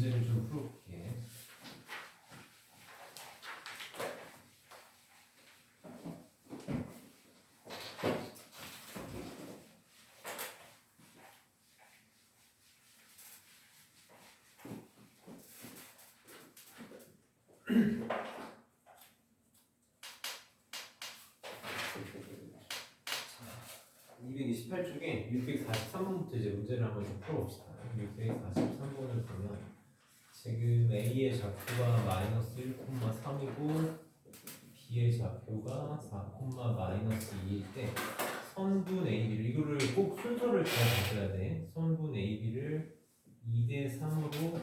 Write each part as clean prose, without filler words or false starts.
문제를 좀 풀어볼게. 자, 228쪽에 643번부터 이제 문제를 한번 좀 풀어봅시다. 643번을 보면 지금 A의 좌표가 마이너스 1,3이고 B의 좌표가 4, 마이너스 2일 때 선분 AB를 이거를 꼭 순서를 잘 가져야 돼. 선분 AB를 2대 3으로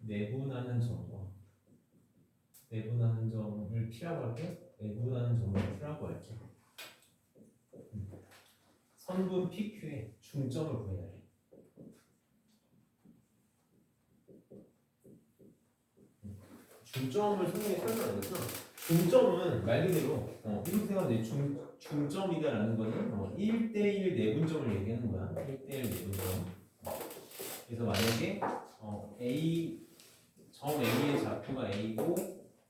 내분하는 점과 내분하는 점을 P라고 할게. 내분하는 점을 Q라고 할게. 선분 PQ의 중점을 구해야 해. 중점을 선생님이 설명하면서 중점은 말 그대로 이렇게 생각하면 중점이다라는 거는 1대1 내분점을 얘기하는 거야. 1대1 내분점. 그래서 만약에 점 A의 좌표가 A고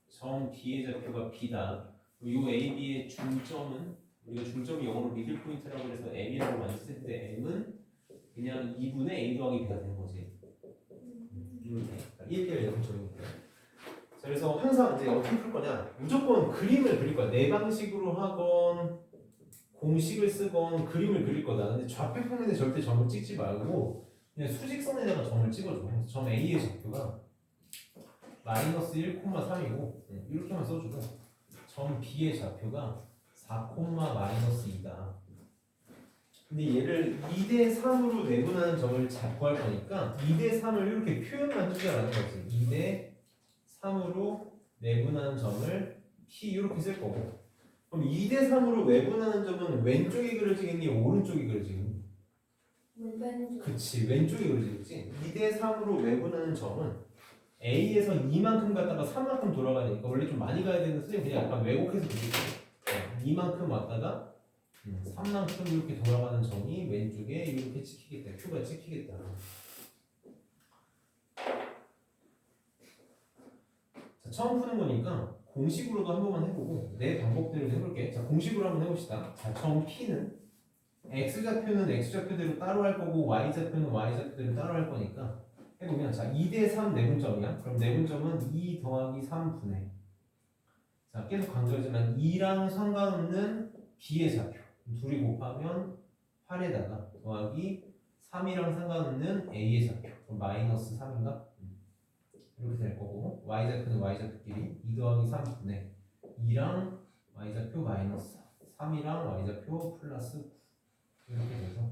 점 B의 좌표가 B다. 이 AB의 중점은 우리가 중점이 영어로 미들 포인트라고 해서 M이라고 많이 쓸 때 M은 그냥 2분의 A 더하기 B가 되는 거지. 이렇게 1대1 내분점이니까. 그래서 항상 이제 어떻게 풀 거냐? 무조건 그림을 그릴 거야. 내 방식으로 하건 공식을 쓰건 그림을 그릴 거다. 근데 좌표 평면에 절대 점을 찍지 말고 그냥 수직선에다가 점을 찍어줘. 그래서 점 A의 좌표가 마이너스 1,3이고 이렇게만 써주고 점 B의 좌표가 4, 마이너스 2다. 근데 얘를 2대 3으로 내분하는 점을 구할 거니까 2대 3을 이렇게 표현만 해주자라는 거지. 2대 3으로 내분하는 점을 P 이렇게 쓸 거고. 그럼 2대 3으로 내분하는 점은 왼쪽이 그려지겠니? 오른쪽이 그려지겠니? 왼쪽. 그치, 왼쪽이 그려지겠지. 2대 3으로 내분하는 점은 A에서 2만큼 갔다가 3만큼 돌아가야 되니까 원래 좀 많이 가야 되는 선생님 그냥 약간 왜곡해서 그릴게요. 2만큼 왔다가 3만큼 이렇게 돌아가는 점이 왼쪽에 이렇게 찍히겠다. Q가 찍히겠다. 자, 처음 푸는 거니까 공식으로도 한 번만 해보고 내 방법대로 해볼게. 자, 공식으로 한번 해봅시다. 자, 점 P는 X좌표는 X좌표대로 따로 할 거고 Y좌표는 Y좌표대로 따로 할 거니까 해보면 자 2대 3 내분점이야. 그럼 내분점은 2 더하기 3분의 자 계속 강조하지만 2랑 상관없는 B의 좌표 둘이 곱하면 8에다가 더하기 3이랑 상관없는 A의 좌표 그럼 마이너스 3인가? 이렇게 될 거고 Y좌표는 Y좌표끼리 2 더하기 3분의 2랑 Y좌표 마이너스 3이랑 Y좌표 플러스 9 이렇게 돼서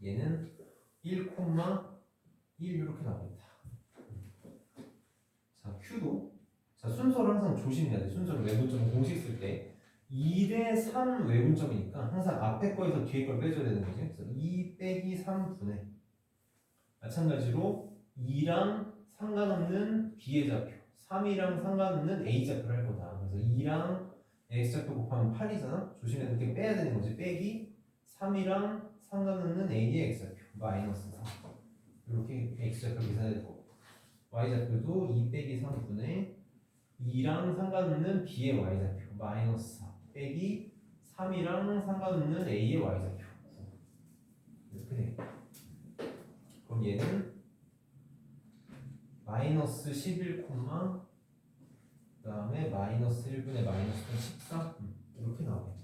얘는 1, 1 이렇게 나옵니다. 자, Q도 자 순서를 항상 조심해야 돼. 순서를 외분점 공식 쓸 때 2대 3 외분점이니까 항상 앞에 거에서 뒤에 걸 빼줘야 되는 거지. 그래서 2 빼기 3분의 마찬가지로 2랑 상관없는 B의 좌표 3이랑 상관없는 A 좌표를 할 거다. 그래서 2랑 X좌표 곱하면 8이잖아. 조심해야 돼. 이렇게 빼야 되는 거지. 빼기 3이랑 상관없는 A의 X좌표 마이너스 3 이렇게 X좌표 계산해야 되고 Y좌표도 2 빼기 3분의 2랑 상관없는 B의 Y좌표 마이너스 4 빼기 3이랑 상관없는 A의 Y좌표 이렇게 돼. 그럼 얘는 마이너스 11, 그 다음에 마이너스 1분의 마이너스 14 이렇게 나오겠네.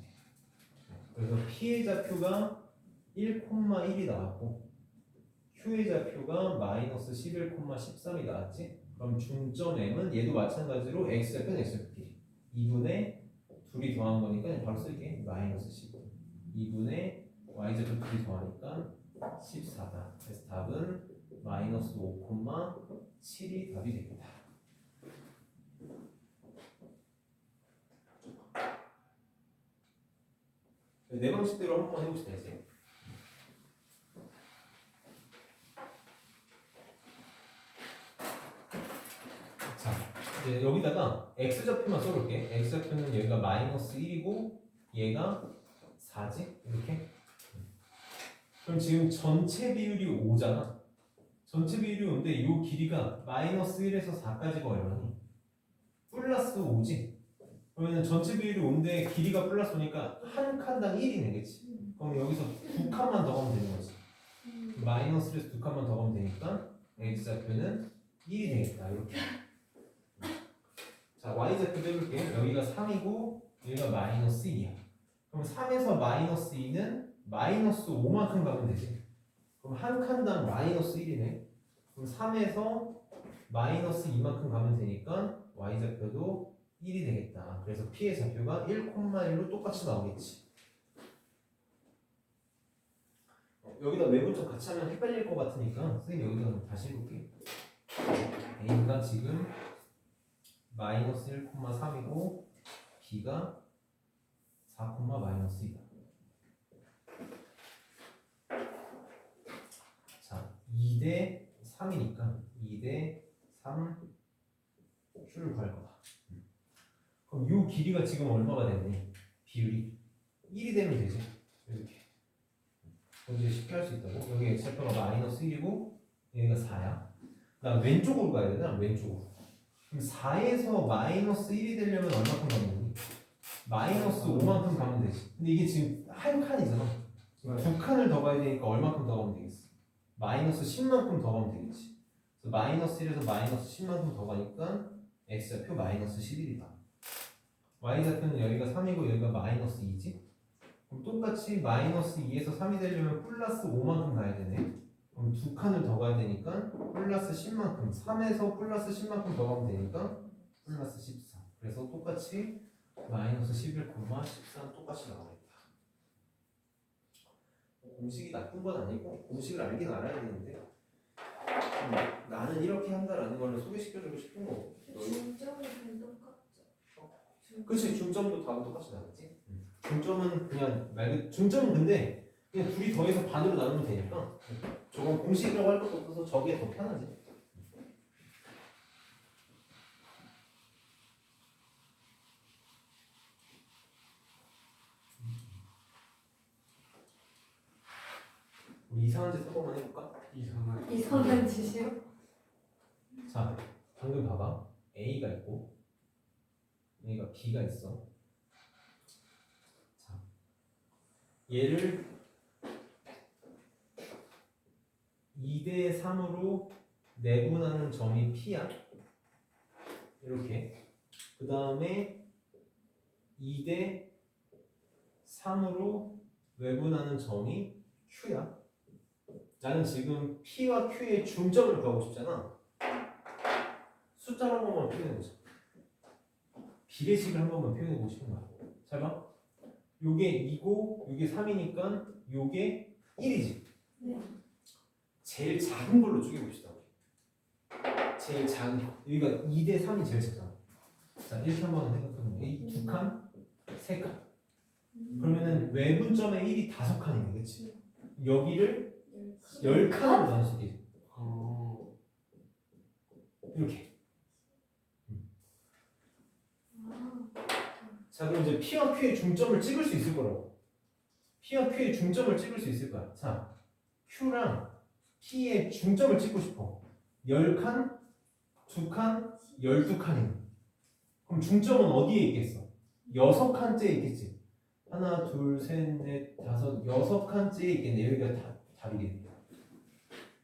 그래서 P의 좌표가 1,1이 나왔고 Q의 좌표가 마이너스 11, 13이 나왔지? 그럼 중점 M은 얘도 마찬가지로 X좌표는 X좌표끼리 2분의 둘이 더한 거니까 그냥 바로 쓸게. 마이너스 10 2분의 Y좌표 둘이 더하니까 14다. 그래서 답은 마이너스 5,7이 답이 되겠다. 내 방식대로 한번 해봅시다 이제. 자, 이제 여기다가 x좌표만 써볼게. x좌표는 여기가 마이너스 1이고 얘가 4지? 이렇게. 그럼 지금 전체 비율이 5잖아. 전체 비율이 5인데 이 길이가 마이너스 1에서 4까지가 얼마니? 플러스 5지? 그러면 전체 비율이 5인데 길이가 플러스 5니까 한 칸당 1이네, 그치? 그럼 여기서 두 칸만 더 가면 되는 거지. 마이너스 1에서 두 칸만 더 가면 되니까 x좌표는 1이 되겠다, 이렇게. 자, y좌표도 해볼게요. 여기가 3이고 여기가 마이너스 2야. 그럼 3에서 마이너스 2는 마이너스 5만큼 가면 되지. 그럼 한 칸당 마이너스 1이네. 그럼 3에서 마이너스 2만큼 가면 되니까 y좌표도 1이 되겠다. 그래서 p의 좌표가 1,1로 똑같이 나오겠지. 여기다 외분점 같이 하면 헷갈릴 것 같으니까 선생님 여기다 다시 해볼게. a가 지금 마이너스 1,3이고 b가 4, 마이너스 2다. 자, 2대 3이니까 2대 3 Q를 구할 거다. 그럼 이 길이가 지금 얼마가 됐니? 비율이 1이 되면 되지. 이렇게. 그럼 이제 쉽게 할 수 있다고. 여기 x좌표가 마이너스 1이고 여기가 4야. 나 왼쪽으로 가야 되나? 왼쪽으로. 그럼 4에서 마이너스 1이 되려면 얼마큼 가면 되니? 마이너스 5만큼 가면 되지. 근데 이게 지금 한 칸이잖아. 두 칸을 더 가야 되니까 얼마큼 더 가면 되겠어? 마이너스 10만큼 더 가면 되겠지. 그래서 마이너스 1에서 마이너스 10만큼 더 가니까 x좌표 마이너스 11이다. y좌표는 여기가 3이고 여기가 마이너스 2지? 그럼 똑같이 마이너스 2에서 3이 되려면 플러스 5만큼 가야 되네. 그럼 두 칸을 더 가야 되니까 플러스 10만큼 3에서 플러스 10만큼 더 가면 되니까 플러스 14. 그래서 똑같이 마이너스 11, 13 똑같이 나오겠다. 공식이 나쁜 건 아니고 공식을 알긴 알아야 되는데 나는 이렇게 한다라는 걸 소개시켜주고 싶은 거고. 중점이 다 똑같죠. 그치, 중점도 다 똑같이 나왔지. 중점은 그냥 중점은 근데 그냥 둘이 더해서 반으로 나누면 되니까 저건 공식이라고 할 것도 없어서 저게 더 편하지. 우리 이상한 짓 한 번만 해볼까? 이상한 짓이요? 자, 방금 봐봐. A가 있고 여기가 B가 있어. 자, 얘를 2대 3으로 내분하는 점이 P야. 이렇게. 그 다음에 2대 3으로 외분하는 점이 Q야. 나는 지금 P와 Q의 중점을 구하고 싶잖아. 숫자로 한 번만 표현해보자. 비례식을 한 번만 표현해보고 싶은 거야. 잘 봐. 요게 2고 요게 3이니까 요게 1이지. 네. 제일 작은 걸로 쪼개봅시다. 제일 작은 거. 여기가 2대 3이 제일 작잖아. 자, 이렇게 한번 생각해보면 이 두 칸, 세 칸. 그러면은 외분점의 1이 5칸이네, 그치? 여기를 10칸으로 나눌 수 있게. 이렇게. 자, 그럼 이제 P와 Q의 중점을 찍을 수 있을 거라고. P와 Q의 중점을 찍을 수 있을 거야. 자, Q랑 P의 중점을 찍고 싶어. 10칸, 2칸, 12칸이네. 그럼 중점은 어디에 있겠어? 6칸째에 있겠지. 하나, 둘, 셋, 넷, 다섯, 6칸째에 있겠네. 여기가 답이겠네.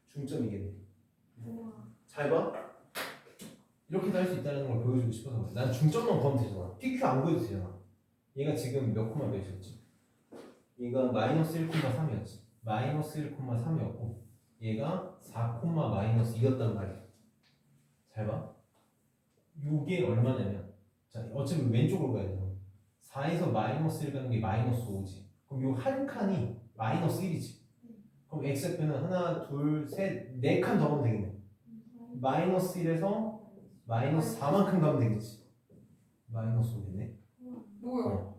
중점이겠네. 잘 봐. 이렇게도 할 수 있다는 걸 보여주고 싶어서 그래. 난 중점만 보면 되잖아. PQ 안 보여도 되잖아. 얘가 지금 몇 콤마 몇이었지? 얘가 마이너스 1,3이었지. 마이너스 1,3이었고 얘가 4, 마이너스 2였단 말이야. 잘 봐. 요게 얼마냐면 자, 어차피 왼쪽으로 가야 돼. 4에서 마이너스 1 가는 게 마이너스 5지. 그럼 요 한 칸이 마이너스 1이지. 그럼 x좌표는 하나, 둘, 셋, 4칸 더 가면 되겠네. 마이너스 1에서 마이너스 4만큼 가면 되겠지. 마이너스 5겠네. 뭐야?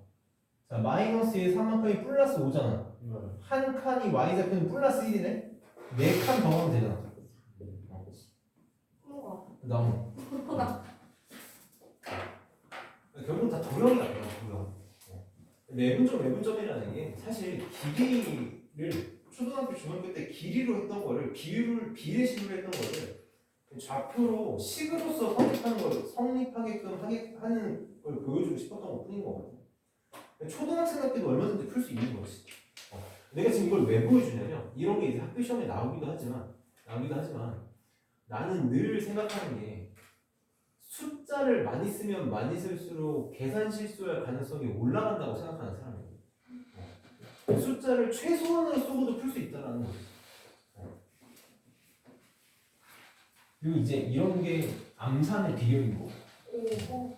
자, 마이너스에 3만큼이 플러스 5잖아. 한 칸이 y좌표는 플러스 1이네. 4칸 더 가면 되잖아. 우와. 나오네. 결국 다 도형이야, 도형. 외분점이라는 게 사실 길이를 초등학교 중학교 때 길이로 했던 거를 비례식으로 했던 거를 좌표로 식으로서 성립하게끔 하는 걸 보여주고 싶었던 것 뿐인 거거든. 초등학생한테도 얼마든지 풀 수 있는 거지. 내가 지금 이걸 왜 보여주냐면 이런 게 이제 학교 시험에 나오기도 하지만 나는 늘 생각하는 게 숫자를 많이 쓰면 많이 쓸수록 계산 실수할 가능성이 올라간다고 생각하는 사람이에요. 숫자를 최소한으로 쓰고도 풀 수 있다라는 거지. 그리고 이제 이런 게 암산의 비결인 거. 그냥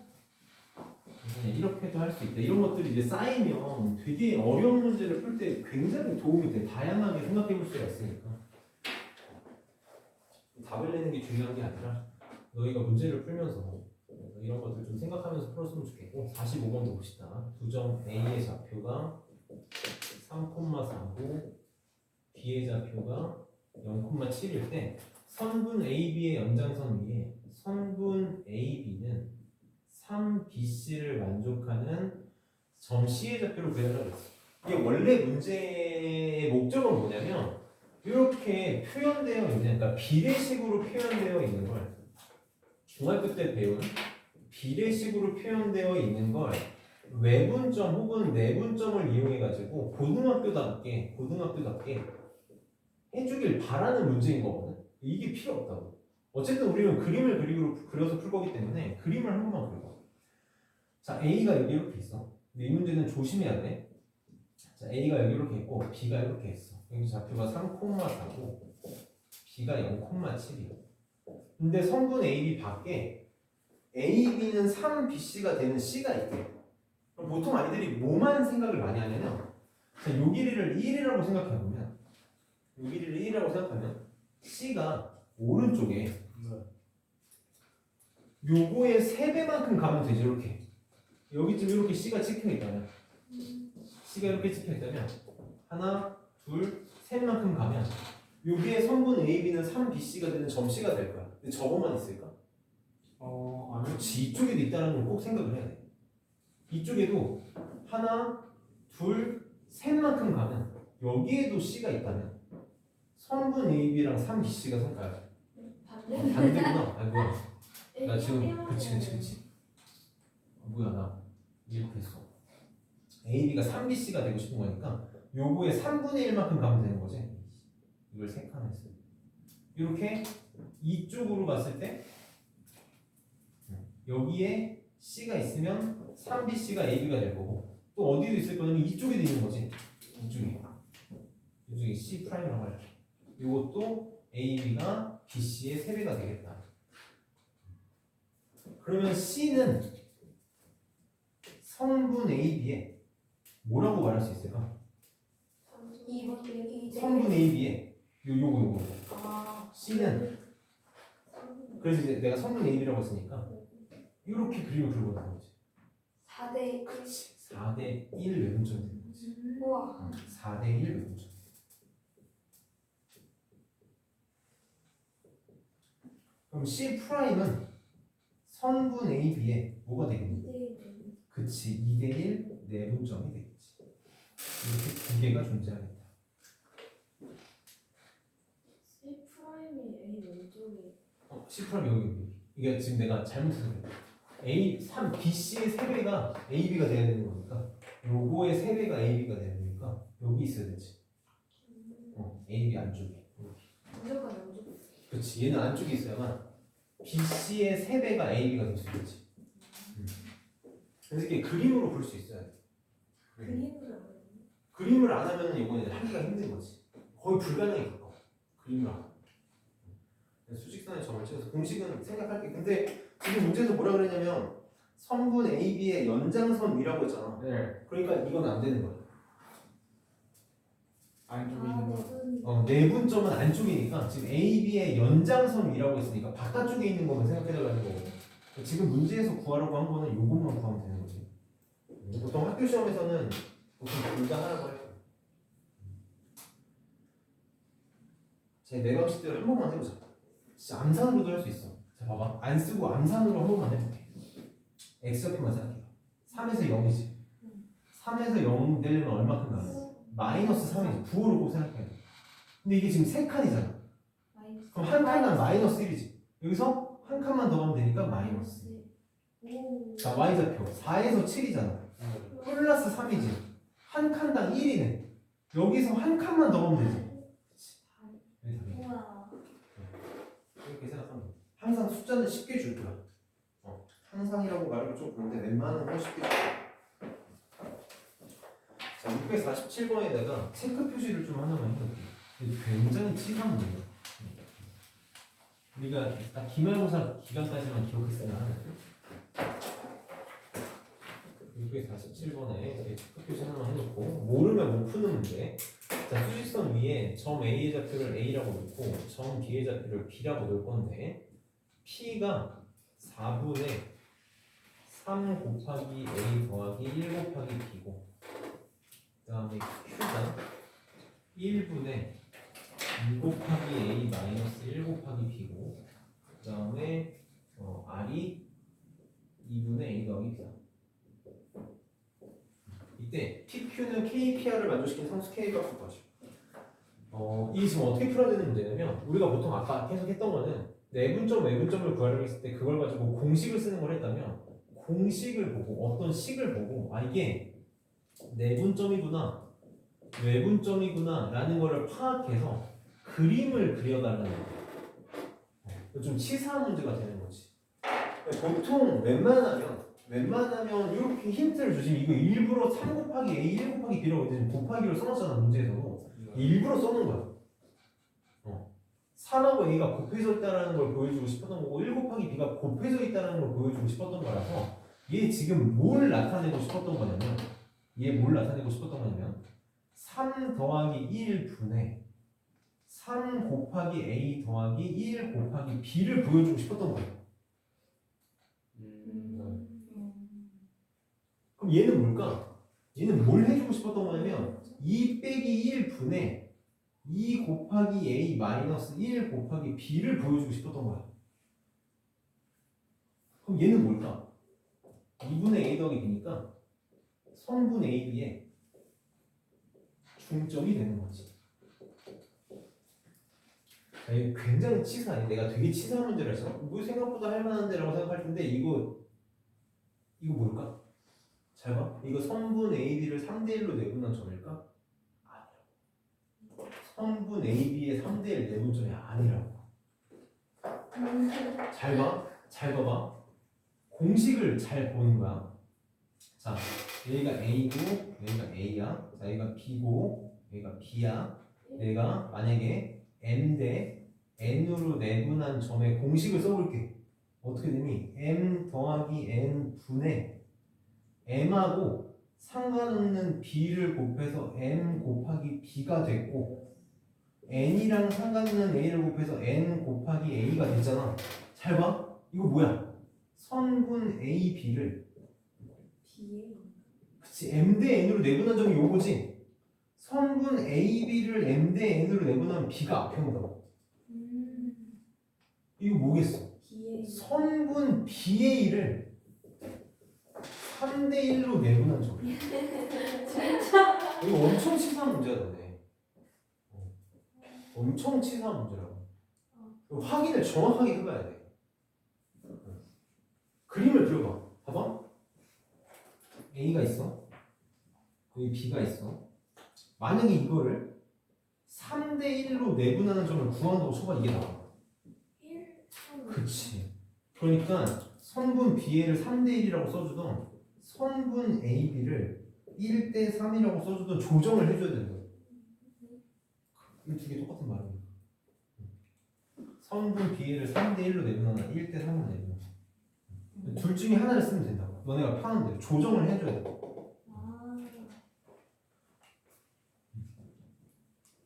이렇게도 할 수 있다. 이런 것들이 이제 쌓이면 되게 어려운 문제를 풀 때 굉장히 도움이 돼. 다양하게 생각해 볼 수가 있으니까. 답을 내는 게 중요한 게 아니라 너희가 문제를 풀면서 이런 것들 좀 생각하면서 풀었으면 좋겠고. 45번도 봅시다. 두점 A의 좌표가 3,4고 B의 좌표가 0,7일 때 선분 AB의 연장선 위에 선분 AB는 3BC를 만족하는 점 C의 좌표를 구해라고 했어. 이게 원래 문제의 목적은 뭐냐면 이렇게 표현되어 있는, 그러니까 비례식으로 표현되어 있는 걸 중학교 때 배운 비례식으로 표현되어 있는 걸 외분점 혹은 내분점을 이용해 가지고 고등학교답게 해주길 바라는 문제인 거거든. 이게 필요 없다고. 어쨌든 우리는 그림을 그려서 풀 거기 때문에 그림을 한 번만 그려봐. 자, A가 여기 이렇게 있어. 근데 이 문제는 조심해야 돼. 자, A가 여기 이렇게 있고 B가 이렇게 있어. 여기 좌표가 3,4고 B가 0,7이야. 근데 성분 AB 밖에 AB는 3BC가 되는 C가 있대. 그럼 보통 아이들이 뭐만 생각을 많이 하냐면, 자, 요 길이를 1이라고 생각해보면, C가 오른쪽에 요거의 3배만큼 가면 되죠. 이렇게 여기쯤 이렇게 C가 찍혀있다면 하나, 둘, 셋만큼 가면 여기에 성분 AB는 3BC가 되는 점 C가 될 거야. 근데 저것만 있을까? 그렇지. 이쪽에도 있다는 걸 꼭 생각을 해야 돼. 이쪽에도 하나, 둘, 셋만큼 가면 여기에도 C가 있다면 성분 AB랑 3BC가 성과야. 반대구나. 아니 뭐야. 나 지금 그치. 뭐야 나 이렇게 했어. AB가 3BC가 되고 싶은 거니까 요거의 3분의 1만큼 가면 되는 거지. 이걸 3칸 했어요. 이렇게 이쪽으로 봤을 때 여기에 C가 있으면 3BC가 AB가 될 거고 또 어디도 있을 거냐면 이쪽에도 있는 거지. 이쪽에 C 프라임이라고 할게. 이것도 AB가 BC의 3배가 되겠다. 그러면 C는 성분 AB에 뭐라고 말할 수 있을까? 성분 AB에 요거 C는 그래서 이제 내가 성분 AB라고 했으니까 이렇게 그림을 그리고 나온 거지. 4대 1 외분점이 되는 거지. 우와. 4대 1 외분점. 그럼 C 프라임은 성분 AB에 뭐가 되겠니? 그치, 2대1 내분점이 되겠지. 이렇게 두 개가 존재하겠다. C 프라임이 A 왼쪽에. C 프라임 여기. 이게 지금 내가 잘못해서 그래. BC의 3배가 AB가 돼야 되는 거니까 요거의 3배가 AB가 되는 거니까 여기 있어야 되지. AB 안쪽에. 무조건 왼쪽에. 그렇지. 얘는 안쪽에 있어야만 BC의 3배가 AB가 될 수 있지. 그래서 이게 그림으로 볼 수 있어야 돼. 그림을 안 하면 이거는 하기가 힘든 거지. 거의 불가능에 가까워. 그림을 안 하면. 수직선의 점을 찍어서 공식은 생각할게. 근데 지금 문제에서 뭐라 그랬냐면 성분 AB의 연장선 위라고 했잖아. 네. 그러니까 이건 안 되는 거야. 안쪽에 있는 거. 내분점은 안쪽이니까 지금 AB의 연장선 위라고 했으니까 바깥쪽에 있는 것만 생각해달라는 거고. 지금 문제에서 구하라고 한 거는 요것만 구하면 되는 거지. 보통 학교 시험에서는 보통 둘 다 하라고 할 거야. 제 내 방식대로 한 번만 해보자. 진짜 암산으로도 할 수 있어. 자 봐봐. 안 쓰고 암산으로 한 번만 해볼게. X좌표만 생각해봐. 3에서 0이지. 3에서 0 되려면 얼마큼 가냐? 마이너스 3이지. 부호를 꼭 생각해야 돼. 근데 이게 지금 3칸이잖아. 그럼 한 칸당 마이너스 1이지. 여기서 한 칸만 더 가면 되니까 마이너스. 오. 자, y좌표 4에서 7이잖아. 플러스 3이지. 한 칸당 1이네. 여기서 한 칸만 더 가면 되지. 여기 답이야. 우와. 이렇게 생각하면 돼. 항상 숫자는 쉽게 줄 거야. 항상이라고 말하면 좀 그런데 웬만하면 훨씬 쉽게 줄 거야. 자, 647번에다가 체크 표시를 좀 하나만 해볼게. 이게 굉장히 치사한 문제야. 우리가 딱 기말고사 기간까지만 기억했으면 647번에 체크 표시 하나만 해놓고 모르면 못 푸는 문제. 자, 수직선 위에 점 A의 좌표를 A라고 놓고 점 B의 좌표를 B라고 놓을 건데 P가 4분의 3 곱하기 A 더하기 1 곱하기 B고 그 다음에 Q가 1분의 2 곱하기 A 마이너스 1 곱하기 B고 그 다음에 R이 2분의 A 더하기 B다. 이때 PQ는 KPR을 만족시키는 상수 K값을 구하죠. 이게 지금 어떻게 풀어야 되는 문제냐면 우리가 보통 아까 계속 했던 거는 내분점, 외분점을 구하려고 했을 때 그걸 가지고 공식을 쓰는 걸 했다면 공식을 보고 어떤 식을 보고 아 이게 내분점이구나 외분점이구나 라는 거를 파악해서 그림을 그려달라는 거예요. 좀 치사한 문제가 되는 거지. 보통 웬만하면 이렇게 힌트를 주시면 이거 일부러 3 곱하기 A 1 곱하기 B라고 이제 곱하기로 써놨잖아 문제에서도. 일부러 써놓은 거야. 3하고 A가 곱해져 있다는 걸 보여주고 싶었던 거고 1 곱하기 B가 곱해져 있다는 걸 보여주고 싶었던 거라서 얘 지금 뭘 나타내고 싶었던 거냐면 3 더하기 1분의 3 곱하기 A 더하기 1 곱하기 B를 보여주고 싶었던 거예요. 그럼 얘는 뭘까? 얘는 뭘 해주고 싶었던 거냐면 2 빼기 1분의 2 곱하기 A 마이너스 1 곱하기 B를 보여주고 싶었던 거야. 그럼 얘는 뭘까? 2분의 A 더하기 B니까 성분 AB의 중점이 되는 거지. 이게 굉장히 치사해. 내가 되게 치사한 문제를 했어. 뭐 생각보다 할만한데 라고 생각할 텐데 이거 뭘까? 잘 봐. 이거 성분 AB를 3대1로 내분한 점일까? 아니라고. 성분 AB의 3대1 내분점이 아니라고. 잘 봐. 잘 봐봐. 공식을 잘 보는 거야. 자, 여기가 A고 여기가 A야. 자, 여기가 B고 여기가 B야. 내가 만약에 M 대 N으로 내분한 점의 공식을 써볼게. 어떻게 되니? M 더하기 N 분의 M하고 상관없는 B를 곱해서 M 곱하기 B가 됐고 N이랑 상관없는 A를 곱해서 N 곱하기 A가 됐잖아. 잘 봐. 이거 뭐야? 성분 A, B를 B에. 그치 M 대 N으로 내분한 점이 요거지. 성분 A, B를 M 대 N으로 내분하면 B가 앞에 온다고. 이거 뭐겠어? B에. 성분 BA를 3대1로 내분한 점. 이거 엄청 치사한 문제야, 너네. 엄청 치사한 문제라고. 이거 확인을 정확하게 해봐야 돼. 그림을 그려봐. 봐봐. A가 있어. 여기 B가 있어. 만약에 이거를 3대1로 내분하는 점을 구한다고 쳐봐. 이게 나와. 1, 3. 그치. 그러니까 성분 BA를 3대1이라고 써주던 성분 AB를 1대3이라고 써주던 조정을 해줘야 되는 거야. 이 두 개 똑같은 말이야. 성분 BA를 3대1로 내분하나 1대3으로 내분하나 둘 중에 하나를 쓰면 된다고. 너네가 파는 대로 조정을 해줘야 돼.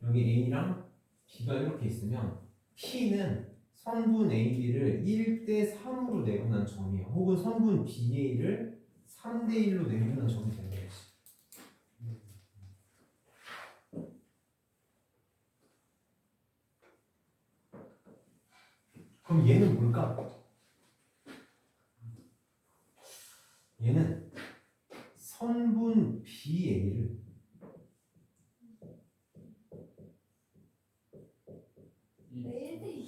여기 A랑 B가 이렇게 있으면 P는 성분 AB를 1대3으로 내분한 점이야. 혹은 성분 BA를 3대1로 내분한 점이 되는 거지. 그럼 얘는 뭘까? 얘는 성분 BA를 왜 1대2?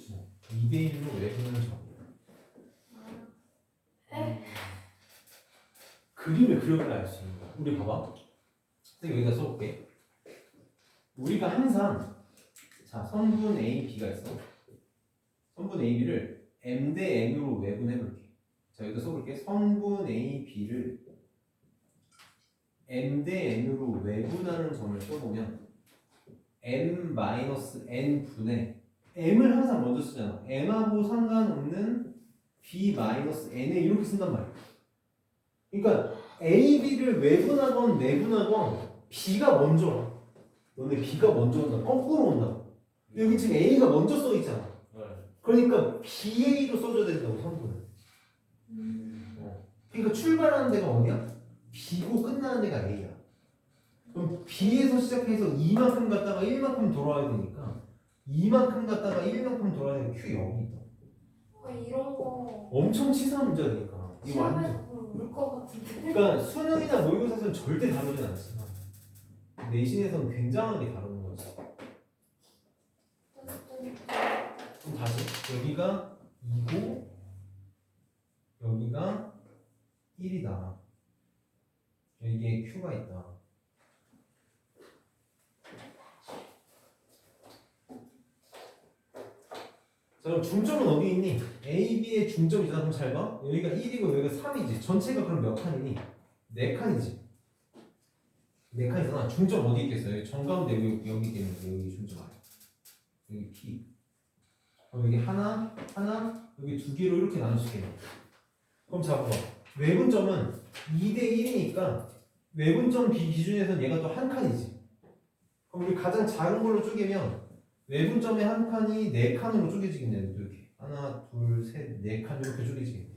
2대1로 외부는 점. 그림을 그려야 알 수 있는 거야. 우리 봐봐. 여기다 써볼게. 우리가 항상 자 선분 A, B가 있어. 선분 A, B를 M 대 N으로 외분해볼게. 자 여기다 써볼게. 선분 A, B를 M 대 N으로 외분하는 점을 써보면 M-N 분의 M을 항상 먼저 쓰잖아. M하고 상관없는 B-N에 이렇게 쓴단 말이야. 그러니까 A, B를 외분하건 내분하건 B가 먼저 와. 너네 B가 먼저 온다. 거꾸로 온다. 여기 지금 A가 먼저 써 있잖아. 그러니까 BA로 써줘야 된다고 선분은. 그러니까 출발하는 데가 어디야? B고 끝나는 데가 A야. 그럼 B에서 시작해서 2만큼 갔다가 1만큼 돌아와야 되니까 2만큼 갔다가 1만큼 돌아야 되니까 Q 0이 있다. 이런 거 엄청 치사한 문제니까. 이거 완전. 시험에서 울것 같은데. 그러니까 수능이나 모의고사에서는 절대 다루진 않지만 내신에서는 굉장하게 다루는 거지. 그럼 다시 여기가 2고 여기가 1이다. 여기에 Q가 있다. 자 그럼 중점은 어디 있니? A, B의 중점이잖아. 그럼 잘 봐. 여기가 1이고 여기가 3이지. 전체가 그럼 몇 칸이니? 4칸이지. 4칸이잖아. 중점 어디 있겠어요? 여기 정가운데 여기 있겠는데 여기 중점 아니야. 여기 P. 그럼 여기 하나, 여기 2개로 이렇게 나눌 수 있겠네. 그럼 잡아봐. 외분점은 2대 1이니까 외분점 B 기준에서는 얘가 또 한 칸이지. 그럼 우리 가장 작은 걸로 쪼개면 외분점의 한 칸이 4칸으로 쪼개지겠네. 이렇게 하나, 둘, 셋, 4칸 이렇게 쪼개지겠네.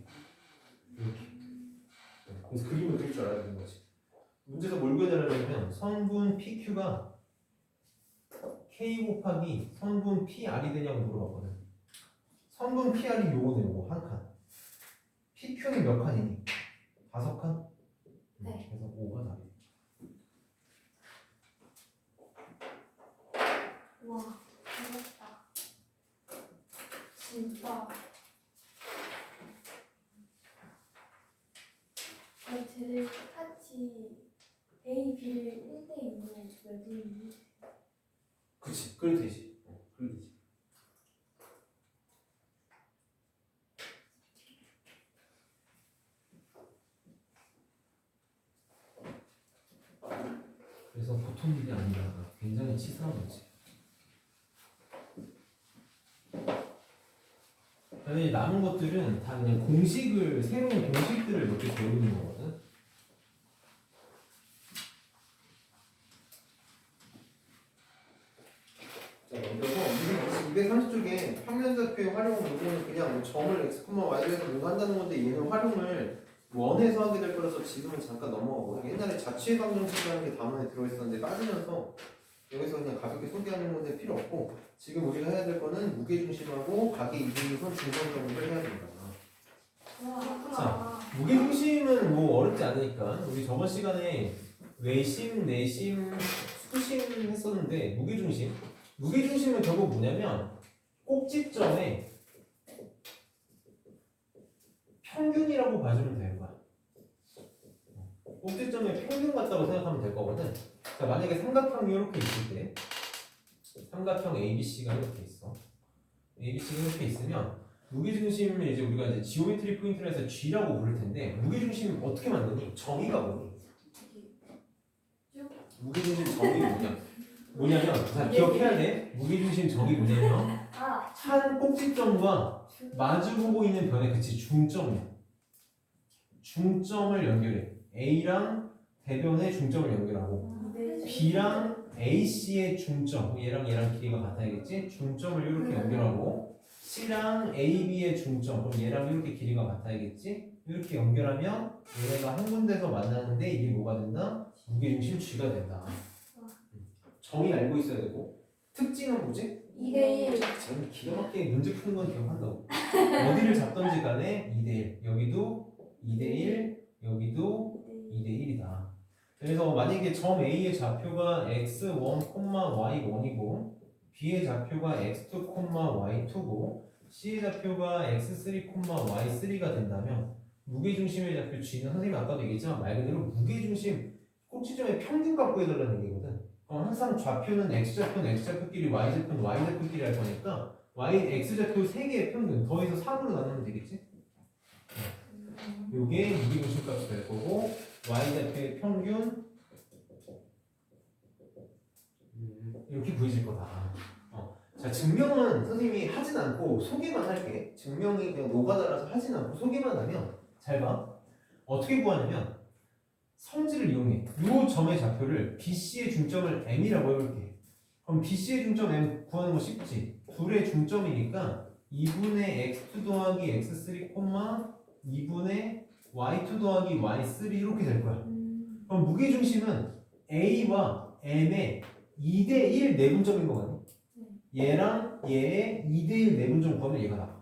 이렇게. 그래서 그림을 그릴 줄 알아야 되는 거지. 문제에서 뭘 구해달라면 성분 PQ가 K 곱하기 성분 PR이 되냐고 물어봤거든. 성분 PR이 요거네 요거 한 칸. PQ는 몇 칸이니? 5칸? 네. 그래서 5가 답이야. 와, 어렵다. 진짜. 쟤를 똑같이 A, B를 1대2로 외부는 그치, 그래도 되지. 그래도 되지. 그래서 보통 일이 아니라 굉장히 치사한 거지. 그다음에 남은 것들은 다 그냥 공식을 새로운 공식들을 몇 개 배우는 거거든. 자, 먼저 230쪽에 평면좌표의 활용 요거는 그냥 뭐 점을 x, y에서 뭔가 한다는 건데 얘는 활용을 원에서 하게 될 거라서 지금은 잠깐 넘어가고 옛날에 자취의 방정식이라는 게 단원에 들어있었는데 따지면서 여기서 그냥 가볍게 소개하는 건데 필요 없고 지금 우리가 해야 될 거는 무게중심하고 각의 이중선 중선 정도를 해야 된다. 자, 무게중심은 뭐 어렵지 않으니까 우리 저번 시간에 외심, 내심, 수심 했었는데 무게중심은 결국 뭐냐면 꼭지점에 평균이라고 봐주면 되는 거야. 꼭지점에 평균 같다고 생각하면 될 거거든. 자, 만약에 삼각형이 이렇게 있을 때 삼각형 ABC가 이렇게 있어. ABC가 이렇게 있으면 무게중심을 이제 우리가 이제 지오메트리 포인트를 해서 G라고 부를 텐데 무게중심 어떻게 만드니? 정의가 뭐니? 무게중심 정의 뭐냐면 자 기억해야 돼. 무게중심 정의 뭐냐면 한 꼭지점과 마주보고 있는 변의 그치 중점이야. 중점을 연결해. A랑 대변의 중점을 연결하고 B랑 AC의 중점 얘랑 길이가 같아야겠지? 중점을 이렇게 연결하고 C랑 AB의 중점 그럼 얘랑 이렇게 길이가 같아야겠지? 이렇게 연결하면 얘네가 한 군데서 만나는데 이게 뭐가 된다? 무게중심 G가 된다. 정의 알고 있어야 되고 특징은 뭐지? 2대1. 쟤는 기가 막히게 문제 푸는 건 기억한다고. 어디를 잡던지 간에 2대1 여기도 2대1 여기도 2대1이다. 그래서 만약에 점 A의 좌표가 x1, y1이고 B의 좌표가 x2, y2고 C의 좌표가 x3, y3가 된다면 무게중심의 좌표 G는 선생님이 아까도 얘기했지만 말 그대로 무게중심 꼭지점의 평균 갖고 해달라는 얘기거든. 항상 좌표는 x좌표는 x좌표끼리 y좌표는 y좌표끼리 할 거니까 x좌표 3개의 평균 더해서 3으로 나누면 되겠지? 요게 무게중심 값이 될 거고 y좌표의 평균 이렇게 구해질 거다. 자, 증명은 선생님이 하진 않고 소개만 할게. 증명이 그냥 노가다라서 하진 않고 소개만 하면 잘 봐. 어떻게 구하냐면 성질을 이용해. 요 점의 좌표를 BC의 중점을 M이라고 해볼게. 그럼 BC의 중점 M 구하는 거 쉽지? 둘의 중점이니까 2분의 x2 더하기 x3, 2분의 y2 더하기 y3 이렇게 될 거야. 그럼 무게중심은 A와 M의 2대1 내분점인 거 같네. 얘랑 얘의 2대1 내분점 구하면 얘가 나와.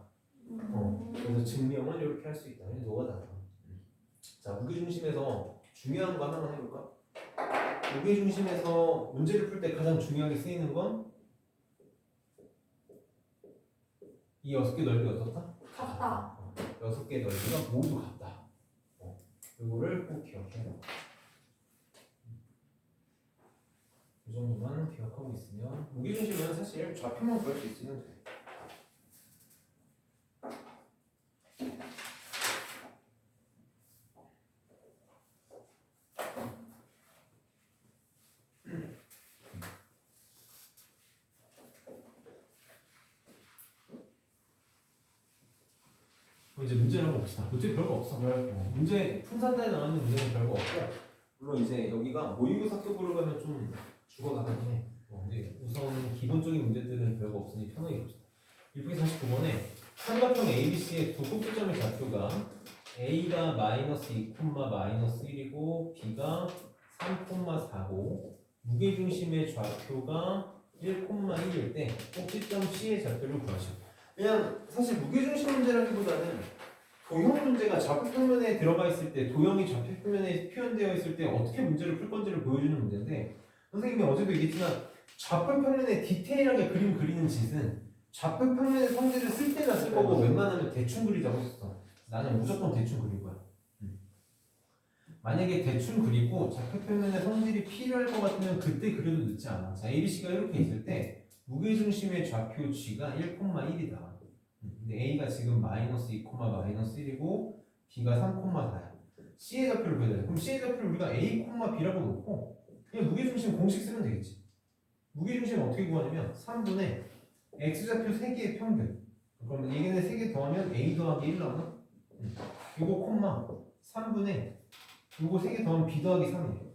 그래서 증명은 이렇게 할 수 있다. 너가 다. 자, 무게중심에서 중요한 거 하나만 해볼까? 무게중심에서 문제를 풀 때 가장 중요하게 쓰이는 건 이 6개 넓이가 어떻다? 같다. 6개 넓이가 모두 같다. 이거를 꼭 기억해요. 이 정도만 기억하고 있으면 무게중심은 사실 좌표만 구할 수 있으면 돼. 이제 문제를 한번 봅시다. 문제 별거 없어. 문제 풍산단에 나오는 문제는 별거 없고 물론 이제 여기가 모의고사급으로 가면 좀 죽어나가긴 해. 근데 우선 기본적인 문제들은 별거 없으니 편하게 봅시다. 149번에 삼각형 ABC의 두 꼭지점의 좌표가 A가 마이너스 2, 마이너스 1이고 B가 3, 4고 무게중심의 좌표가 1, 1일 때 꼭지점 C의 좌표를 구하시오. 그냥 사실 무게중심 문제라기보다는 도형 문제가 좌표평면에 들어가 있을 때 도형이 좌표평면에 표현되어 있을 때 어떻게 문제를 풀 건지를 보여주는 문제인데 선생님이 어제도 얘기했지만 좌표평면에 디테일하게 그림 그리는 짓은 좌표평면의 성질을 쓸 때나 쓸 거고 웬만하면 대충 그리자고 했어. 나는 무조건 대충 그릴 거야. 만약에 대충 그리고 좌표평면의 성질이 필요할 것 같으면 그때 그려도 늦지 않아. 자, ABC가 이렇게 있을 때 무게중심의 좌표 G가 1,1이다. 근데 A가 지금 마이너스 2, 마이너스 1이고 B가 3, 4야. C의 좌표를 구해야 돼. 그럼 C의 좌표를 우리가 A, B라고 놓고 그냥 무게중심 공식 쓰면 되겠지. 무게중심은 어떻게 구하냐면 3분의 X좌표 3개의 평균. 그러면 얘네들 3개 더하면 A 더하기 1 나오나? 요거 3분의 요거 3개 더하면 B 더하기 3이에요.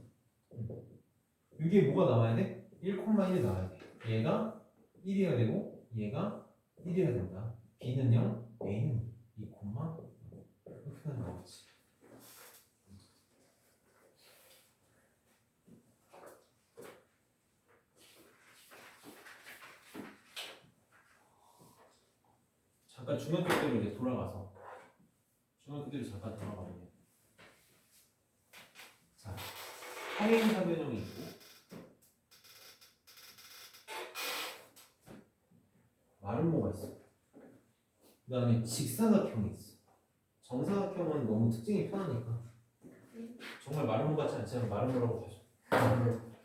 이게 뭐가 나와야 돼? 1,1이 나와야 돼. 얘가 1이어야 되고 얘가 1이어야 된다. B는 0, A는 2, 이렇게 하는 거지. 잠깐 중학교 때로 이제 돌아가서 중학교 때로 잠깐 돌아가면 자, 평행사변형이 있고 마름모가 있어. 그 다음에 직사각형이 있어. 정사각형은 너무 특징이 편하니까 정말 마름모 같지 않지만 마름모라고 하죠.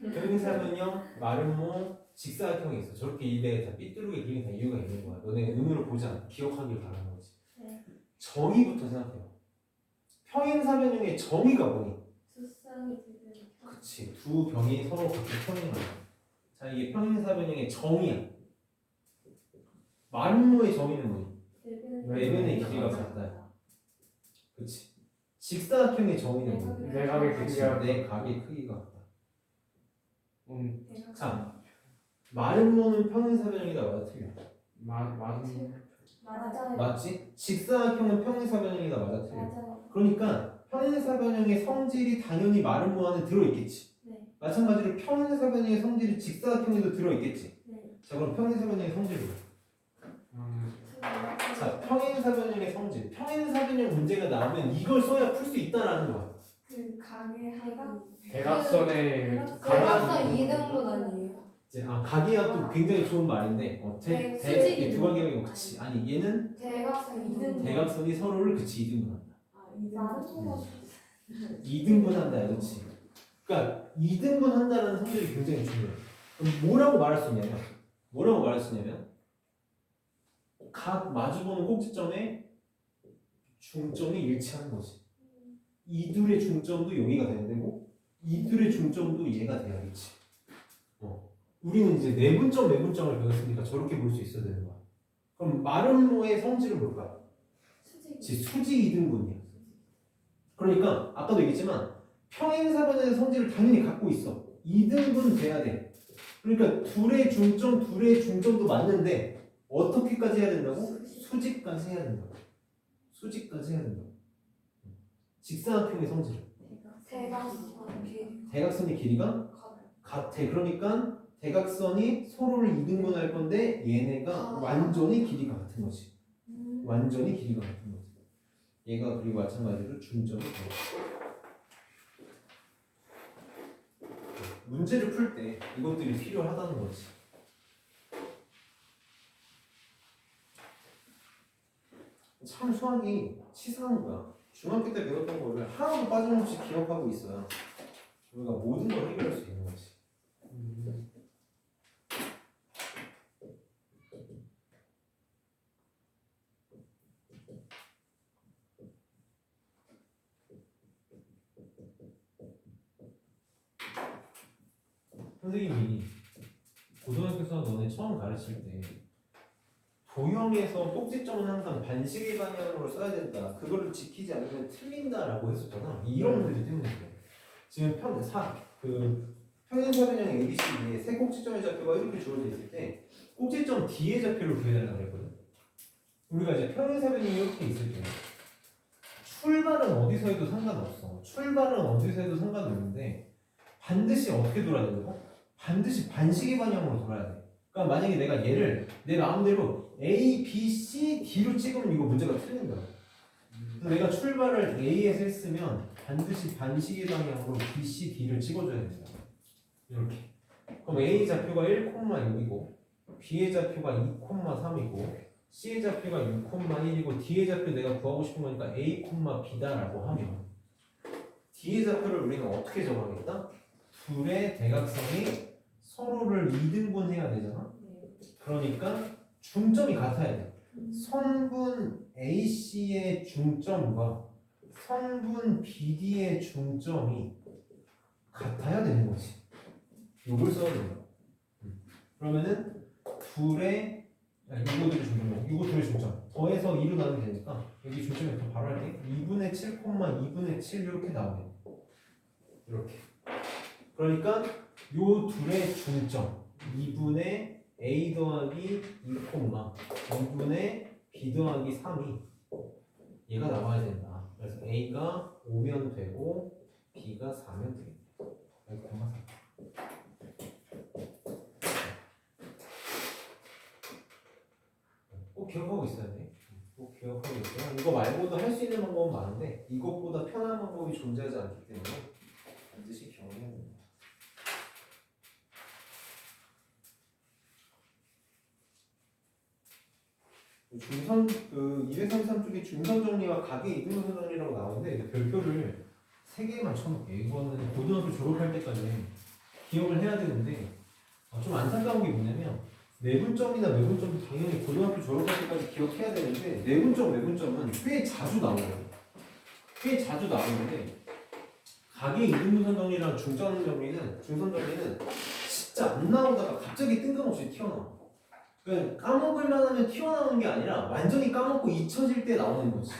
평행사변형, 마름모, 직사각형이 있어. 저렇게 입에 다 삐뚤게 그리는 다 이유가 있는 거야. 너네 눈으로 보지 않고 기억하길 바라는 거지. 네. 정의부터 생각해요. 평행사변형의 정의가 뭐니? 두쌍이 되는 그치. 두 병이 서로 같은 평행하다. 자, 이게 평행사변형의 정의야. 마름모의 정의는 뭐니? 내면의 길이가 같다. 그치. 직사각형의 정의는 뭐니? 내각의 크기가 내 각의 크기가 같다. 내가 자, 마름모는 평행사변형이다. 맞아, 틀려? 맞아요. 맞지? 직사각형은 평행사변형이다. 맞아, 틀려? 맞아요. 그러니까 평행사변형의 성질이 당연히 마름모 안에 들어있겠지. 네. 마찬가지로 평행사변형의 성질이 직사각형에도 들어있겠지. 네. 자, 그럼 평행사변형의 성질은? 자, 평행사변형의 성질. 평행사변형 문제가 나오면 이걸 써야 풀 수 있다라는 거야. 그 강의 하가 대각선의 대각선 2등분 아니에요? 이제 각이압도 굉장히 좋은 말인데 네, 수직이 두 각이압이 그치. 아니 얘는 대각선 이등 대각선이 서로를 그치 이등분한다. 나도 2등분한다 그치. 그러니까 2등분한다는 성질이 굉장히 중요해. 그럼 뭐라고 말할 수 있냐면 각 마주보는 꼭지점의 중점이 일치하는 거지. 이 둘의 중점도 여기가 돼야 되고 이 둘의 중점도 얘가 돼야겠지. 우리는 이제 내분점을 배웠으니까 저렇게 볼 수 있어야 되는 거야. 그럼 마름모의 성질은 뭘까? 수직 이등분이야. 그러니까 아까도 얘기했지만 평행사변의 성질을 당연히 갖고 있어. 2등분 돼야 돼. 그러니까 둘의 중점도 맞는데 어떻게까지 해야 된다고? 수직까지 해야 된다고. 직사각형의 성질. 대각선의 길이가 같아. 그러니까 대각선이 서로를 2등분할 건데 얘네가 완전히 길이가 같은 거지. 얘가 그리고 마찬가지로 중점이 돼요. 문제를 풀 때 이것들이 필요하다는 거지. 참 수학이 치사한 거야. 중학교 때 배웠던 거를 하나도 빠짐없이 기억하고 있어야 우리가 모든 걸 해결할 수 있는 거지. 선생님이 고등학교 수학 너네 처음 가르칠 때 도형에서 꼭지점은 항상 반시계 방향으로 써야 된다. 그거를 지키지 않으면 틀린다라고 했었잖아. 이런 문제들 때문에 그래. 지금 평행사변형 ABC에 세 꼭지점의 좌표가 이렇게 주어져 있을 때 꼭지점 D의 좌표를 구해달라고 그랬거든. 우리가 이제 평행사변형이 이렇게 있을 때 출발은 어디서 해도 상관없어. 상관없는데 반드시 어떻게 돌아야 된다고? 반드시 반시계 방향으로 돌아야 돼. 그러니까 만약에 내가 얘를 내 마음대로 A, B, C, D로 찍으면 이거 문제가 틀린 거야. 그래서 내가 출발을 A에서 했으면 반드시 반시계 방향으로 B, C, D를 찍어줘야 된다. 이렇게. 그럼 A 좌표가 1,6이고 B의 좌표가 2,3이고 C의 좌표가 6,1이고 D의 좌표 내가 구하고 싶은 거니까 A, B다라고 하면 D의 좌표를 우리는 어떻게 정하겠다? 둘의 대각선이 서로를 2등분 해야 되잖아. 그러니까 중점이 같아야 돼. 선분 AC의 중점과 선분 BD의 중점이 같아야 되는 거지. 이걸 써야 된다. 그러면은 이거 둘의 중점 더해서 2로 나누면 되니까 여기 중점이 더 바로 할게. 2분의 7, 2분의 7 이렇게 나오네. 이렇게. 그러니까 요 둘의 중점 2분의 A 더하기 2, 2분의 B 더하기 3이 얘가 나와야 된다. 그래서 A가 5면 되고 B가 4면 되겠다. 여기 4. 꼭 기억하고 있어야 돼. 꼭 기억하고 있어요. 이거 말고도 할 수 있는 방법은 많은데 이것보다 편한 방법이 존재하지 않기 때문에 반드시 기억해야 됩니다. 중선 233쪽에 중선 정리와 각의 이등분선 정리라고 나오는데 별표를 3개만 쳐놓게. 이거는 고등학교 졸업할 때까지 기억을 해야 되는데 좀 안타까운 게 뭐냐면 내분점이나 외분점도 당연히 고등학교 졸업할 때까지 기억해야 되는데 외분점은 꽤 자주 나오거든요. 각의 이등분선 정리랑 중선 정리는 진짜 안 나오다가 갑자기 뜬금없이 튀어나와. 그러니까 까먹을만 하면 튀어나오는 게 아니라 완전히 까먹고 잊혀질 때 나오는 거지.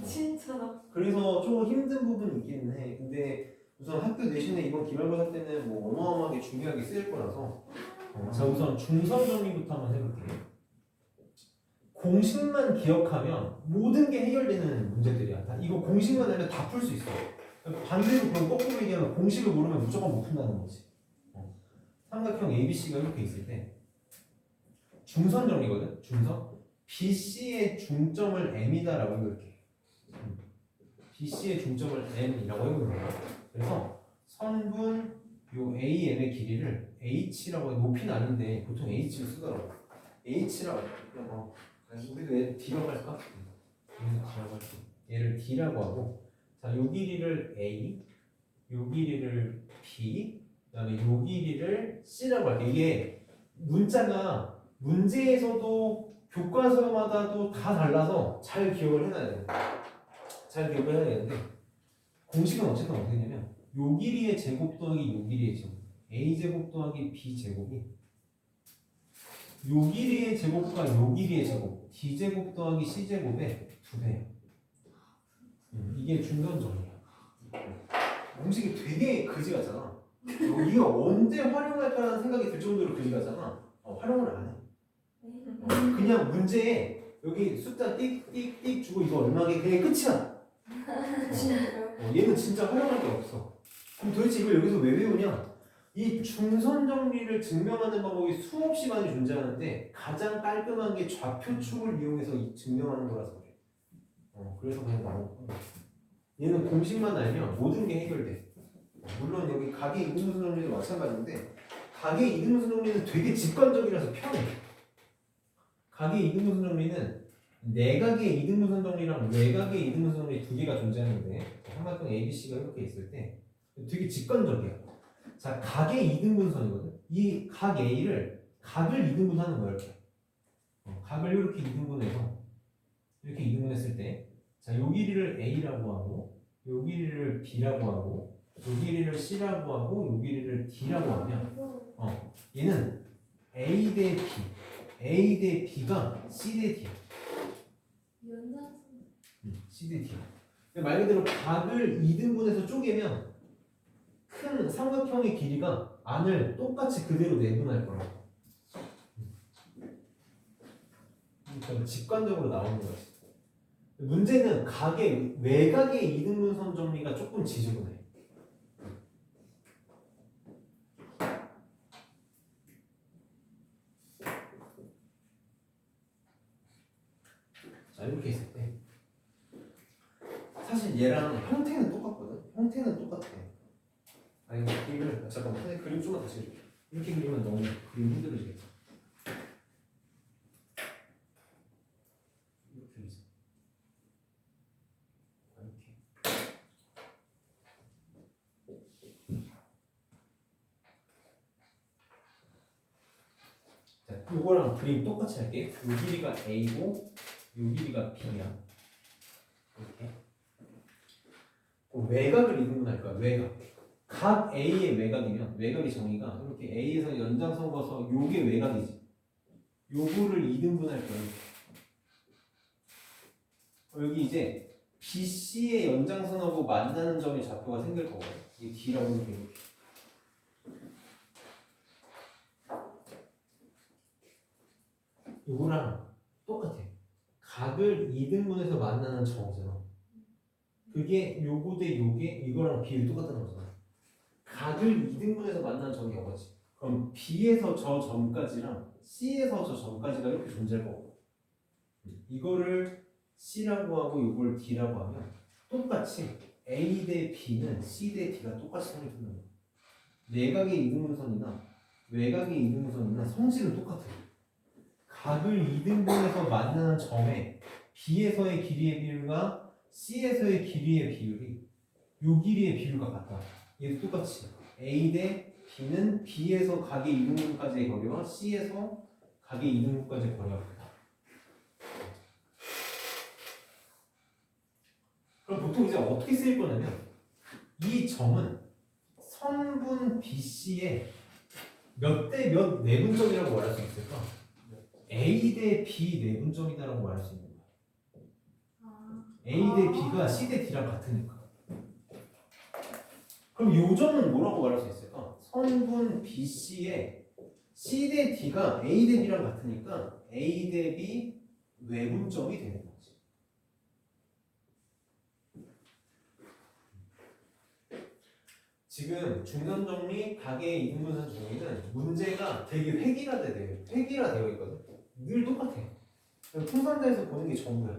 진짜로. 그래서 좀 힘든 부분이 있기는 해. 근데 우선 학교 내신에 이번 기말고사 때는 뭐 어마어마하게 중요하게 쓰일 거라서 자 우선 중선 정리부터 한번 해볼게요. 공식만 기억하면 모든 게 해결되는 문제들이야. 이거 공식만 알면 다 풀 수 있어. 반대로 그럼 거꾸로 얘기하면 공식을 모르면 무조건 못 푼다는 거지. 삼각형 ABC가 이렇게 있을 때 중선 정리거든. 중선 BC의 중점을 M이다라고 이렇게 BC의 중점을 M이라고 해보는 거야. 그래서 선분 요 AM의 길이를 H라고 해. 높이는 아닌데 보통 H로 쓰더라고. H라고 해. 그냥 우리도 얘 D라고 할까? 얘를 D라고 할게. 얘를 D라고 하고, 자, 요 길이를 A, 요 길이를 B, 그다음에 요 길이를 C라고 할게. 이게 문자가 문제에서도 교과서마다도 다 달라서 잘 기억을 해놔야 돼. 잘 기억을 해야 되는데 공식은 어쨌든 어떻게 되냐면 요 길이의 제곱 더하기 요 길이의 제곱, A 제곱 더하기 B 제곱이 요 길이의 제곱과 요 길이의 제곱, D 제곱 더하기 C 제곱의 2배예요. 이게 중간점이야. 공식이 되게 그지 같잖아. 이거 언제 활용할까라는 생각이 들 정도로 그지 같잖아. 활용을 안 해. 그냥 문제에 여기 숫자 띡띡띡 주고 이거 얼마게 그냥 끝이야. 진짜요? 얘는 진짜 활용할 게 없어. 그럼 도대체 이걸 여기서 왜 외우냐? 이 중선 정리를 증명하는 방법이 수없이 많이 존재하는데 가장 깔끔한 게 좌표축을 이용해서 증명하는 거라서 그래. 그래서 그냥 나오고. 얘는 공식만 알면 모든 게 해결돼. 물론 여기 각의 이등분선 정리도 마찬가지인데 각의 이등분선 정리는 되게 직관적이라서 편해. 각의 이등분선 정리는 내각의 이등분선 정리랑 외각의 이등분선 정리 두 개가 존재하는데 삼각형 ABC가 이렇게 있을 때 되게 직관적이야. 자, 각의 이등분선이거든. 이 각 A를 각을 이등분하는 거야 이렇게. 각을 이렇게 이등분해서 이렇게 이등분했을 때, 자, 요 길이를 A라고 하고, 요 길이를 B라고 하고, 요 길이를 C라고 하고, 요 길이를 D라고 하면, 얘는 A 대 B, A 대 B가 C 대 D야. C 대 D야. 말 그대로 각을 2등분해서 쪼개면 큰 삼각형의 길이가 안을 똑같이 그대로 내분할 거라고. 그러니까 직관적으로 나오는 거지. 문제는 각의 외각의 이등분선 정리가 조금 지저분해. 자, 이렇게 있을 때 사실 얘랑 형태는 똑같거든. 형태는 똑같아. 아니 그림을 잠깐만 선생님 그림 좀만 다시 그릴게. 이렇게 그리면 너무 그림 힘들어지겠다. 이렇게 그리자. 이렇게. 자, 요거랑 그림 똑같이 할게. 요 길이가 A고 요 길이가 B야. 이렇게. 외곽을 이등분할 거야. 외곽. 각 A의 외곽이면 외곽의 정의가 이렇게 A에서 연장선 거서 요게 외곽이지. 요거를 이등분할 거야. 여기 이제 BC의 연장선하고 만나는 점의 좌표가 생길 거거든. 이게 D라고 이렇게. 요거랑 똑같아. 각을 이등분해서 만나는 점이잖아. 그게 요거 대 요게 이거랑 B를 똑같다는 거잖아. 각을 2등분해서 만나는 점이 이거지. 그럼 B에서 저 점까지랑 C에서 저 점까지가 이렇게 존재할 거고, 이거를 C라고 하고 이걸 D라고 하면 똑같이 A 대 B는 C 대 D가 똑같이 성립하는 거야. 내각의 이등분선이나 외각의 이등분선이나 성질은 똑같아요. 각을 2등분해서 만나는 점에 B에서의 길이의 비율과 C에서의 길이의 비율이 요 길이의 비율과 같다. 얘도 똑같이 A 대 B는 B에서 각의 이등분까지의 거리와 C에서 각의 이등분까지의 거리가 같다. 그럼 보통 이제 어떻게 쓰일 거냐면 이 점은 선분 BC의 몇 대 몇 내분점이라고 말할 수 있을까? A 대 B 내분점이다라고 말할 수 있는 거야. A 대 B가 C 대 D랑 같으니까. 그럼 이 점은 뭐라고 말할 수 있을까? 선분 BC의 C 대 D가 A 대 B랑 같으니까 A 대 B 외분점이 되는 거지. 지금 중선정리, 각의 이등분선 정리는 문제가 되게 획일화되어 있거든. 늘 똑같아. 풍선자에서 보는 게 전부야.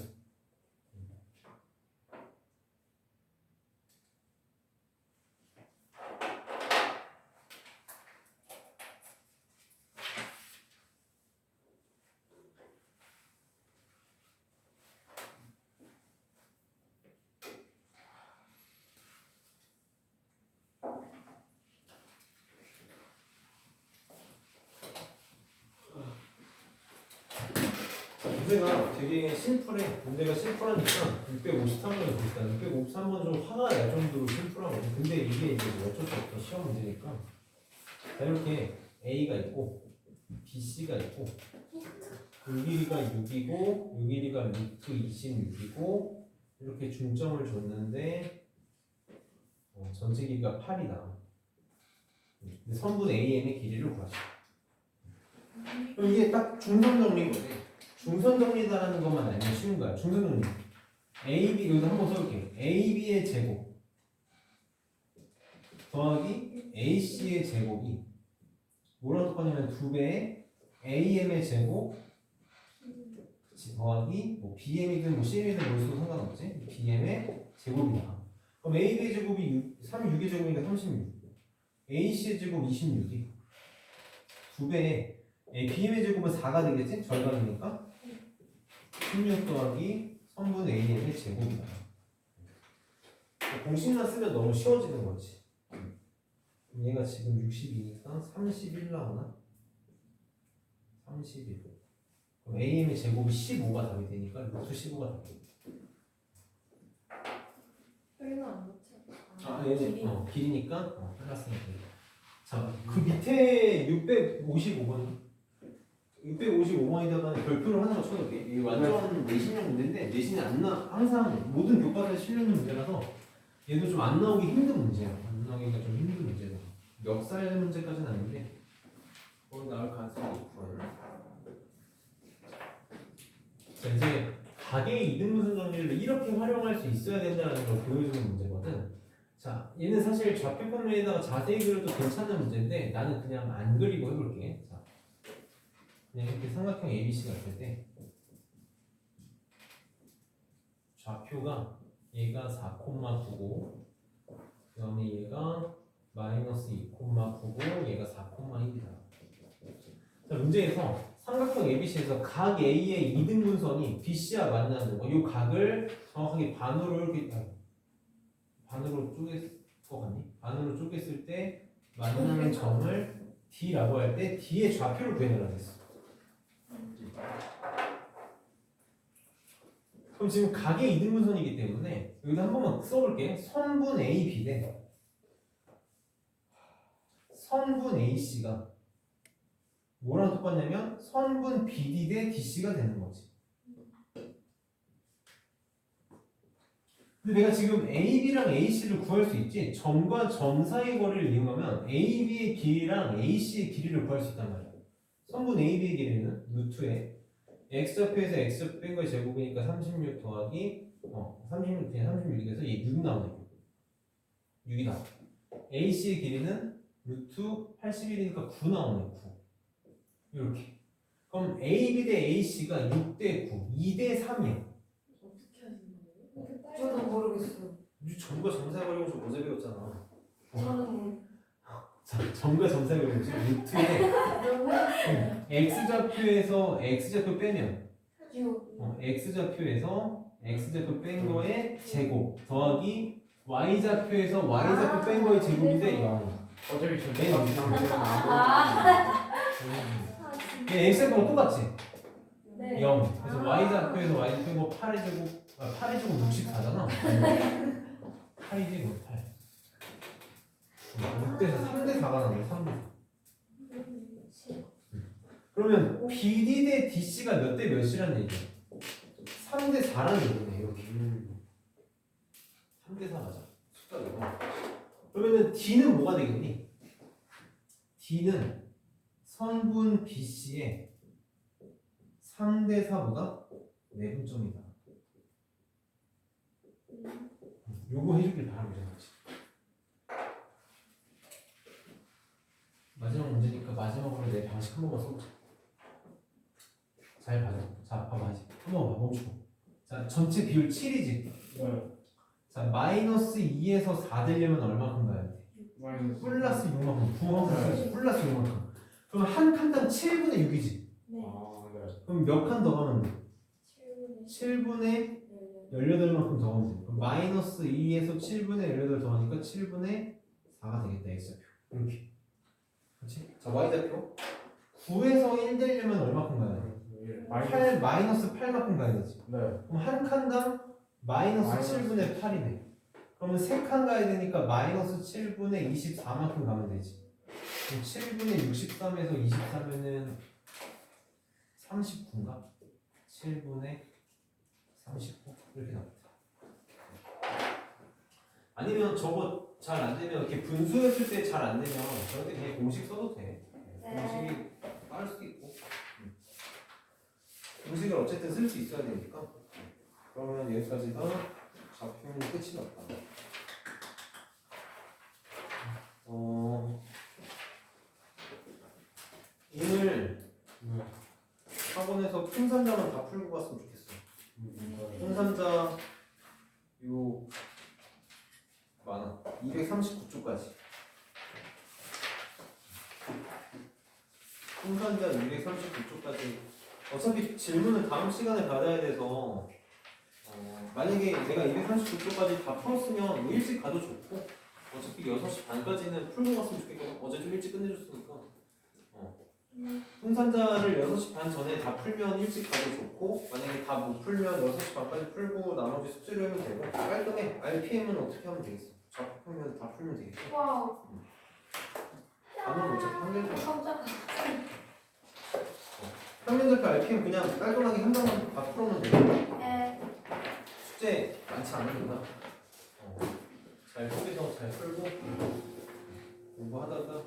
문제가 되게 심플해. 문제가 심플하니까 653번을 볼까? 653번 좀 화가 날 정도로 심플하거든. 근데 이게 이제 뭐 어쩔 수 없어. 시험 문제니까. 자, 이렇게 A가 있고 B, C가 있고 요 길이가 6이고 요 길이가 루트 26이고 이렇게 중점을 줬는데 전체 길이가 8이다. 근데 선분 AM의 길이를 구하시오. 그럼 이게 딱 중선 정리인 거지. 중선 정리다라는 것만 알면 쉬운 거야. 중선 정리. AB 여기다 한번 써볼게. AB의 제곱 더하기 AC의 제곱이 뭐랑 똑같냐면 2배의 AM의 제곱 더하기 뭐 BM이든 뭐 CM이든 뭘 써도 상관없지. BM의 제곱이다. 그럼 AB의 제곱이 6의 제곱이니까 36. AC의 제곱 26이 2배의 BM의 제곱은 4가 되겠지? 절반이니까 16 더하기 선분 AM의 제곱이다. 공식만 쓰면 너무 쉬워지는 거지. 얘가 지금 62니까 31 나오나? 31. 그럼 AM의 제곱이 15가 답이 되니까 루트 15가 답이 돼. 별로 안 놓쳐. 얘는 길이니까 플러스니까. 자, 그 밑에 655번 655번에다가 별표를 하나만 쳐놓을게. 이게 완전 내신형 문제인데 내신이 안 나. 항상 모든 교과서에 실리는 문제라서 얘도 좀 안 나오기 힘든 문제야. 안 나오기가 좀 힘든 문제다. 멱살 문제까지는 아닌데 거의 나올 가능성이 있고. 자, 이제 가계의 이등분선 정리를 이렇게 활용할 수 있어야 된다는 걸 보여주는 문제거든. 자, 얘는 사실 좌표평면에다가 자세히 그려도 괜찮은 문제인데 나는 그냥 안 그리고 해볼게. 자, 그냥 이렇게 삼각형 ABC가 있을 때 좌표가 얘가 4,9고 그 다음에 얘가 마이너스 2,9고 얘가 4,1이다. 자, 문제에서 삼각형 ABC에서 각 A의 이등분선이 BC와 만나는 거, 이 각을 정확하게 반으로 이렇게 반으로 쪼갰을 것 같니? 반으로 쪼갰을 때 만나는 점을 D라고 할 때 D의 좌표를 구해내라 했어. 그럼 지금 각의 이등분선이기 때문에 여기다 한 번만 써볼게. 선분 AB 대 선분 AC가 뭐랑 똑같냐면 선분 BD 대 DC가 되는 거지. 근데 내가 지금 AB랑 AC를 구할 수 있지. 점과 점 사이 거리를 이용하면 AB의 길이랑 AC의 길이를 구할 수 있단 말이야. 선분 AB의 길이는 루트에 X좌표에서 X좌표 뺀 거의 제곱이니까 36 더하기 36 그냥 36이 돼서 얘 6 나오네. 6이다. AC의 길이는 루트 81이니까 9 나오네. 9. 이렇게. 그럼 AB 대 AC가 6 대 9, 2 대 3이야. 어떻게 하시는 거예요? 저도 모르겠어요. 점과 점사의 관련 좀 어제 배웠잖아. 저는 자, 점과 점사의 관련 좀 루트에 X좌표에서 X좌표 빼면 X좌표에서 X좌표 뺀 거의 제곱 더하기 Y좌표에서 Y좌표 뺀 거의 제곱인데 0. 어차피 저 맨 진짜. X좌표랑 똑같지? 네. 0. 그래서 Y좌표에서 Y좌표 뺀 거 8의 제곱 8의 제곱 64잖아. 8의 제곱 8. 6대에서 3대 4가 나네. 3대 4. 그러면 BD 대 DC가 몇 대 몇이라는 얘기야? 3대 4라는 얘기네. 이렇게 3대 4 맞아. 숫자로. 그러면은 D는 뭐가 되겠니? D는 선분 BC의 3대 4보다 내분점이다. 요거 해주길 바랍니다. 마지막 문제니까 마지막으로 내 방식 한 번만 써보자. 잘 봐줘. 자, 봐봐. 한 번만 봐. 멈추고. 자, 전체 비율 7이지? 자, 마이너스 2에서 4 되려면 얼마큼 가야 돼? 플러스 6만큼. 부항상 플러스 6만큼. 그럼 한 칸당 7분의 6이지? 네. 그럼 몇 칸 더 가면 돼? 7분의 18만큼 더 가면 돼. 그럼 마이너스 2에서 7분의 18 더하니까 7분의 4가 되겠다. X좌표. 이렇게. 그렇지? 자, Y좌표. 9에서 1 되려면 얼마큼 가야 돼? 8 마이너스 8만큼 가야 되지. 네. 그럼 한 칸당 마이너스 마이너스 7분의 8이네. 그러면 3칸 가야 되니까 마이너스 7분의 24만큼 가면 되지. 그럼 7분의 63에서 24면은 39인가? 7분의 39 이렇게 나옵니다. 아니면 저거 잘 안 되면 이렇게 분수했을 때 잘 안 되면 저한테 그냥 공식 써도 돼. 공식이 빠를 수도 있고. 공식을 어쨌든 쓸 수 있어야 되니까. 그러면 여기까지가 좌표면 끝이 났다. 오늘 학원에서 풍산자만 다 풀고 갔으면 좋겠어. 풍산자 요 많아. 239쪽까지. 풍산자 239쪽까지. 어차피 질문을 다음 시간에 받아야 돼서 만약에 내가 239쪽까지 다 풀었으면 뭐 일찍 가도 좋고 어차피 6시 반까지는 풀고 갔으면 좋겠거든. 어제 좀 일찍 끝내줬으니까 풍산자를 6시 반 전에 다 풀면 일찍 가도 좋고 만약에 다 못 풀면 6시 반까지 풀고 나머지 숙제를 하면 되고 깔끔해. RPM은 어떻게 하면 되겠어? 좌표면 다 풀면 되겠어. 와우. 아무는 어차피 평균 깜짝아. 평균좌표 RPM 그냥 깔끔하게 한 방만 다 풀어놓으면 돼. 네. 숙제 많지 않으니까 잘 풀어서 잘 풀고 공부하다가